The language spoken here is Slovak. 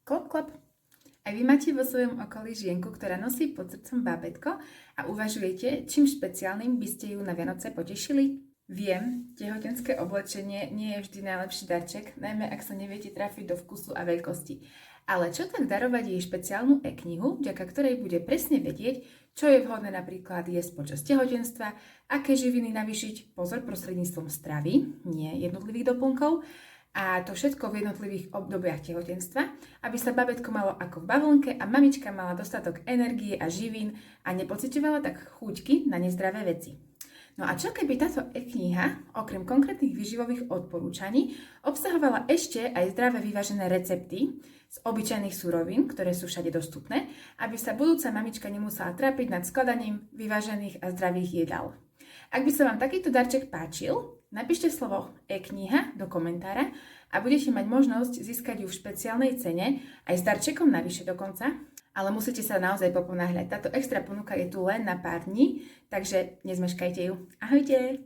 Klop, klop. Aj vy máte vo svojom okolí žienku, ktorá nosí pod srdcom bábätko a uvažujete, čím špeciálnym by ste ju na Vianoce potešili? Viem, tehotenské oblečenie nie je vždy najlepší darček, najmä ak sa neviete trafiť do vkusu a veľkosti. Ale čo tak darovať jej špeciálnu e-knihu, vďaka ktorej bude presne vedieť, čo je vhodné napríklad jesť počas tehotenstva, aké živiny navýšiť, pozor, prostredníctvom stravy, nie jednotlivých doplnkov, a to všetko v jednotlivých obdobiach tehotenstva, aby sa babätko malo ako v bavlnke a mamička mala dostatok energie a živín a nepociťovala tak chúťky na nezdravé veci. No a čo keby táto e-kniha, okrem konkrétnych výživových odporúčaní, obsahovala ešte aj zdravé vyvážené recepty z obyčajných surovín, ktoré sú všade dostupné, aby sa budúca mamička nemusela trápiť nad skladaním vyvážených a zdravých jedál. Ak by sa vám takýto darček páčil, napíšte slovo e-kniha do komentára a budete mať možnosť získať ju v špeciálnej cene, aj s darčekom navyše dokonca, ale musíte sa naozaj poponáhľať. Táto extra ponuka je tu len na pár dní, takže nezmeškajte ju. Ahojte!